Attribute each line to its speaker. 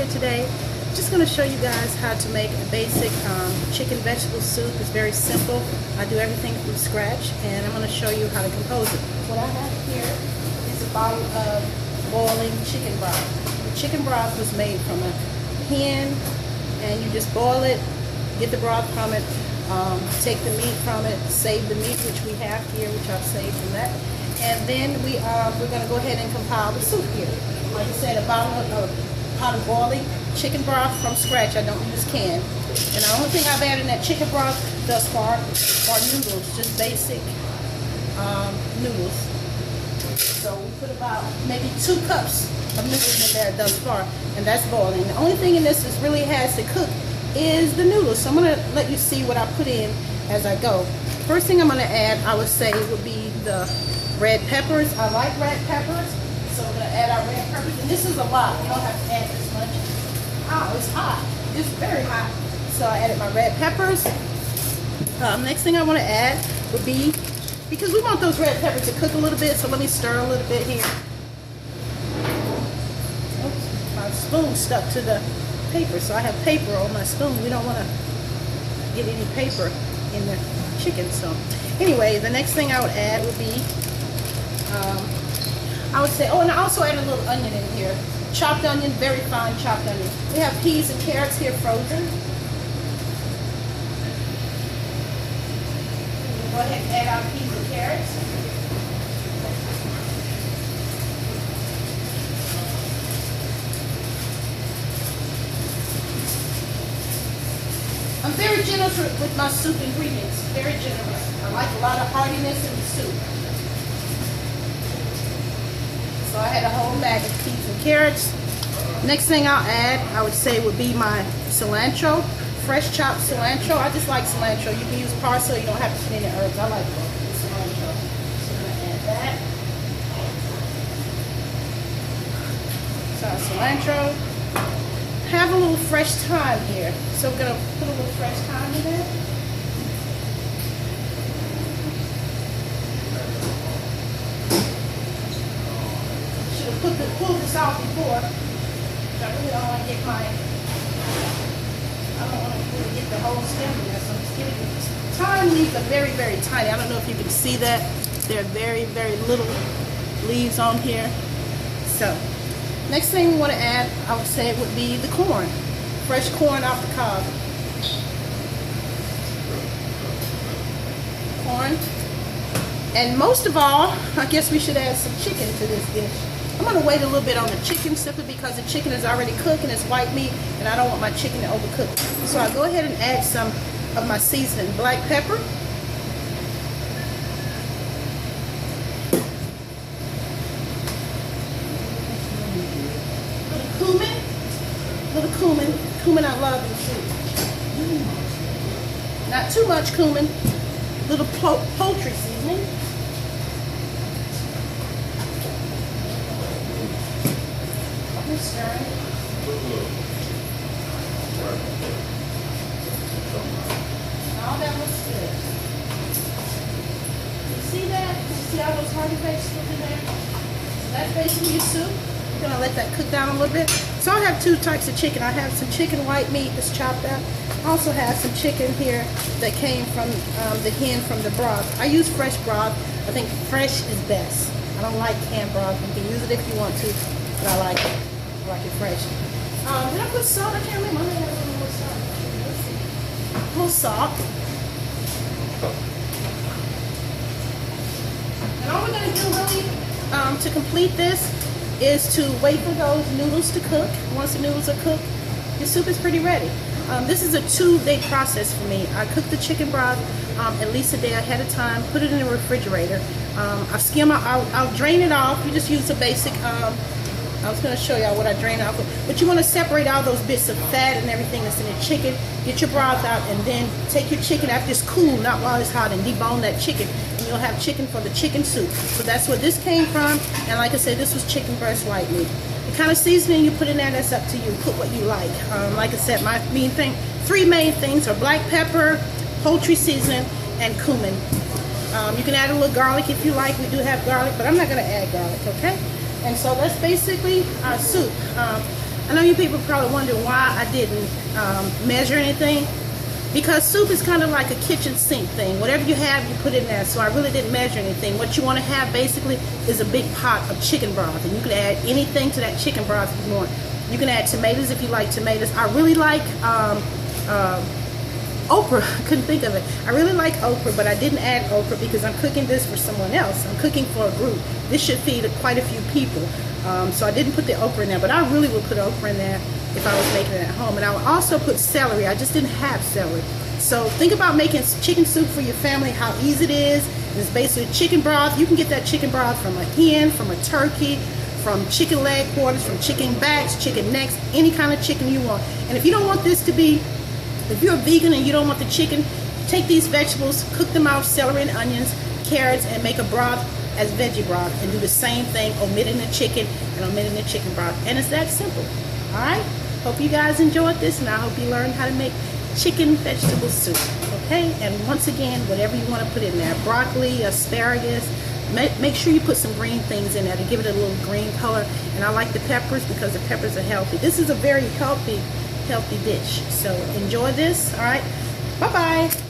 Speaker 1: here today. I'm just going to show you guys how to make a basic chicken vegetable soup. It's very simple. I do everything from scratch, and I'm going to show you how to compose it. What I have here is a bottle of boiling chicken broth. The chicken broth was made from a hen, and you just boil it, get the broth from it, take the meat from it, save the meat, which we have here, which I've saved from that. And then we're going to go ahead and compile the soup here. Like I said, a pot of boiling chicken broth from scratch. I don't use canned. And the only thing I've added in that chicken broth thus far are noodles, just basic noodles. So we put about maybe 2 cups of noodles in there thus far, and that's boiling. The only thing in this that really has to cook is the noodles. So I'm going to let you see what I put in as I go. First thing I'm going to add, I would say, would be the red peppers. I like red peppers, so we're going to add our red peppers. And this is a lot. You don't have to add this much. Oh, it's hot. It's very hot. So I added my red peppers. Next thing I want to add would be, because we want those red peppers to cook a little bit, so let me stir a little bit here. Oops, my spoon stuck to the paper, so I have paper on my spoon. We don't want to get any paper in the chicken. So anyway, the next thing I would add would be, I would say, oh, and I also add a little onion in here. Chopped onion, very fine chopped onion. We have peas and carrots here frozen. We'll go ahead and add our peas and carrots. I'm very generous with my soup ingredients, very generous. I like a lot of heartiness in the soup. So I had a whole bag of peas and carrots. Next thing I'll add, I would say, would be my cilantro, fresh chopped cilantro. I just like cilantro. You can use parsley, you don't have to put any herbs. I like cilantro. So I'm going to add that. So cilantro. Have a little fresh thyme here. So we're going to put a little fresh thyme in there. Should have pulled this out before. I really don't want to get I don't want to really get the whole stem in there. So I'm just getting it. Thyme leaves are very, very tiny. I don't know if you can see that. They're very, very little leaves on here. So next thing we want to add, I would say, would be the corn. Fresh corn off the cob. Corn. And most of all, I guess we should add some chicken to this dish. I'm going to wait a little bit on the chicken simply because the chicken is already cooked and it's white meat, and I don't want my chicken to overcook. So I'll go ahead and add some of my seasoning. Black pepper. Little cumin. Cumin I love in soup. Not too much cumin. Little poultry seasoning. Stirring. All that looks good. You see that? You see all those hearty flakes in there? So that's basically your soup. We're going to let that cook down a little bit. So I have 2 types of chicken. I have some chicken white meat that's chopped up. I also have some chicken here that came from the hen from the broth. I use fresh broth. I think fresh is best. I don't like canned broth. You can use it if you want to, but I like it. I like it fresh. Did I put salt? I can't remember. I had a little more salt. Let's see. A little salt. And all we're going to do really to complete this is to wait for those noodles to cook. Once the noodles are cooked, your soup is pretty ready. This is a 2-day process for me. I cook the chicken broth at least a day ahead of time, put it in the refrigerator. I'll drain it off. You just use a basic, I was going to show y'all what I drain off, but you want to separate all those bits of fat and everything that's in the chicken, get your broth out, and then take your chicken after it's cool, not while it's hot, and debone that chicken. You'll have chicken for the chicken soup. So that's where this came from. And like I said, this was chicken breast white meat. The kind of seasoning you put in there, that's up to you. Put what you like. Like I said, my main thing, 3 main things are black pepper, poultry seasoning, and cumin. You can add a little garlic if you like. We do have garlic, but I'm not going to add garlic, okay? And so that's basically our soup. I know you people probably wondering why I didn't measure anything. Because soup is kind of like a kitchen sink thing. Whatever you have, you put in there. So I really didn't measure anything. What you want to have basically is a big pot of chicken broth. And you can add anything to that chicken broth if you want. You can add tomatoes if you like tomatoes. I really like okra. I couldn't think of it. I really like okra, but I didn't add okra because I'm cooking this for someone else. I'm cooking for a group. This should feed quite a few people. So I didn't put the okra in there, but I really would put okra in there if I was making it at home. And I would also put celery. I just didn't have celery. So think about making chicken soup for your family, how easy it is. It's basically chicken broth. You can get that chicken broth from a hen, from a turkey, from chicken leg quarters, from chicken backs, chicken necks, any kind of chicken you want. And if you don't want this to be, if you're a vegan and you don't want the chicken, take these vegetables, cook them out, celery and onions, carrots, and make a broth as veggie broth, and do the same thing, omitting the chicken and omitting the chicken broth. And it's that simple. All right? Hope you guys enjoyed this, and I hope you learned how to make chicken vegetable soup. Okay? And once again, whatever you want to put in there, broccoli, asparagus, make sure you put some green things in there to give it a little green color. And I like the peppers because the peppers are healthy. This is a very healthy dish. So enjoy this. All right? Bye-bye.